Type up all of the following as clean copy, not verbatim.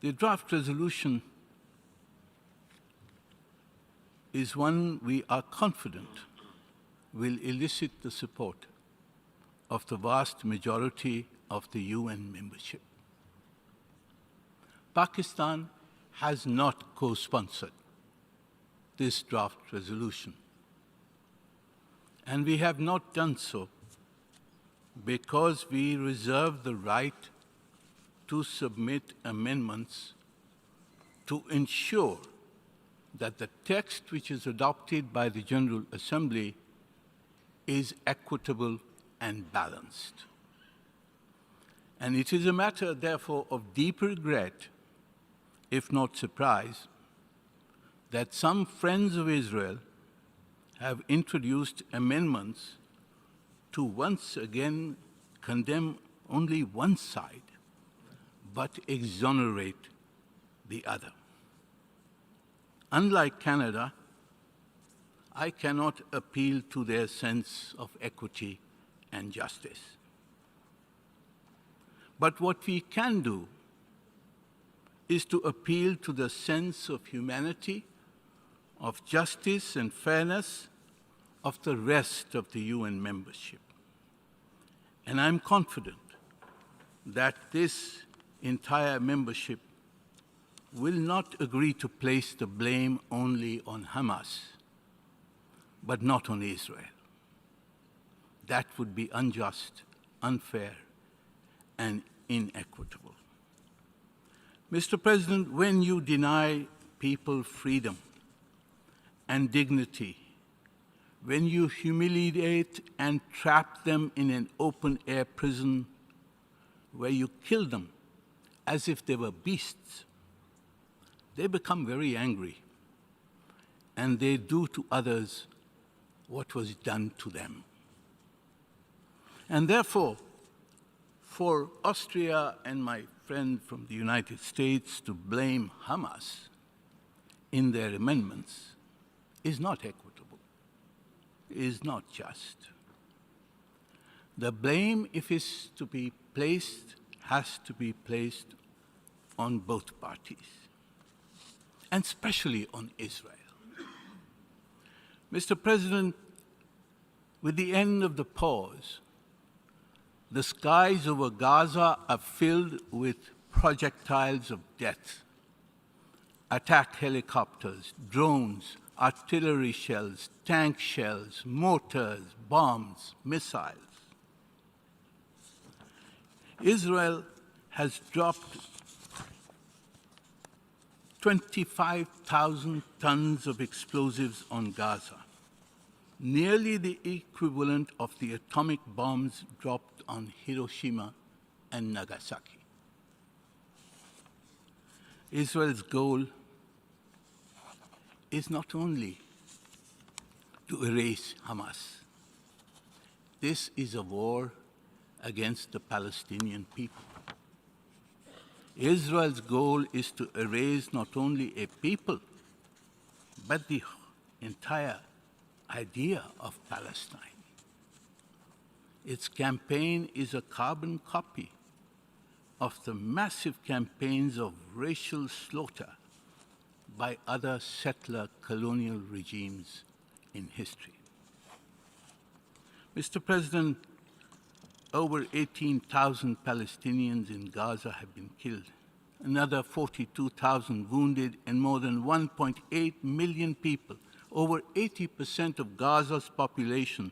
The draft resolution is one we are confident will elicit the support of the vast majority of the UN membership. Pakistan has not co-sponsored this draft resolution, and we have not done so because we reserve the right to submit amendments to ensure that the text which is adopted by the General Assembly is equitable and balanced. And it is a matter, therefore, of deep regret, if not surprise, that some friends of Israel have introduced amendments to once again condemn only one side, but exonerate the other. Unlike Canada, I cannot appeal to their sense of equity and justice. But what we can do is to appeal to the sense of humanity, of justice and fairness of the rest of the UN membership. And I'm confident that this entire membership will not agree to place the blame only on Hamas, but not on Israel. That would be unjust, unfair, and inequitable. Mr. President, when you deny people freedom and dignity, when you humiliate and trap them in an open-air prison where you kill them as if they were beasts, they become very angry, and they do to others what was done to them. And therefore, for Austria and my friend from the United States to blame Hamas in their amendments is not equitable, is not just. The blame, if it's to be placed, has to be placed on both parties, and especially on Israel. Mr. President, with the end of the pause, the skies over Gaza are filled with projectiles of death, attack helicopters, drones, artillery shells, tank shells, mortars, bombs, missiles. Israel has dropped 25,000 tons of explosives on Gaza, nearly the equivalent of the atomic bombs dropped on Hiroshima and Nagasaki. Israel's goal is not only to erase Hamas. This is a war against the Palestinian people. Israel's goal is to erase not only a people, but the entire idea of Palestine. Its campaign is a carbon copy of the massive campaigns of racial slaughter by other settler colonial regimes in history. Mr. President, over 18,000 Palestinians in Gaza have been killed, another 42,000 wounded, and more than 1.8 million people, over 80% of Gaza's population,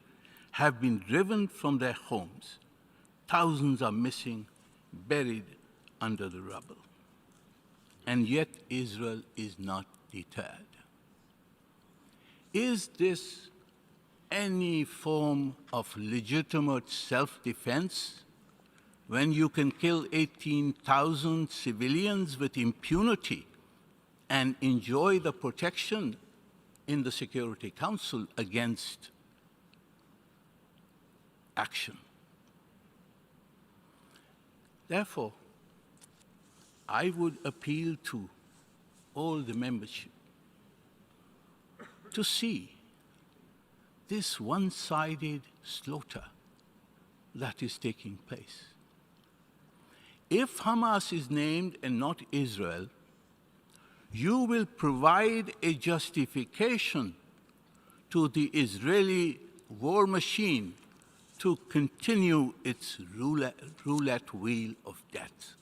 have been driven from their homes. Thousands are missing, buried under the rubble. And yet Israel is not deterred. Is this any form of legitimate self-defense when you can kill 18,000 civilians with impunity and enjoy the protection in the Security Council against action? Therefore, I would appeal to all the membership to see this one-sided slaughter that is taking place. if Hamas is named and not Israel, you will provide a justification to the Israeli war machine to continue its roulette wheel of death.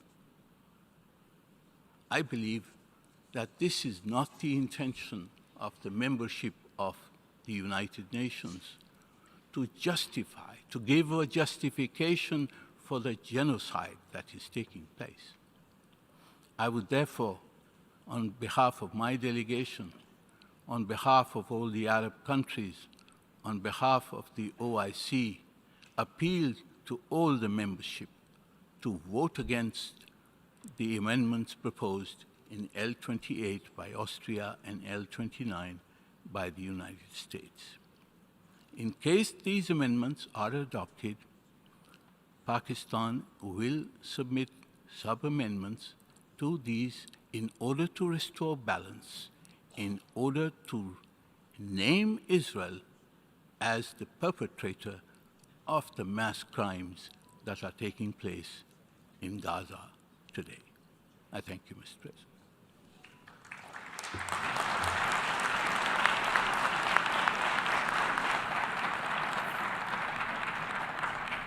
I believe that this is not the intention of the membership of the United Nations, to justify, to give a justification for the genocide that is taking place. I would therefore, on behalf of my delegation, on behalf of all the Arab countries, on behalf of the OIC, appeal to all the membership to vote against the amendments proposed in L28 by Austria and L29 by the United States. In case these amendments are adopted, Pakistan will submit sub-amendments to these in order to restore balance, in order to name Israel as the perpetrator of the mass crimes that are taking place in Gaza today. I thank you, Mr. President.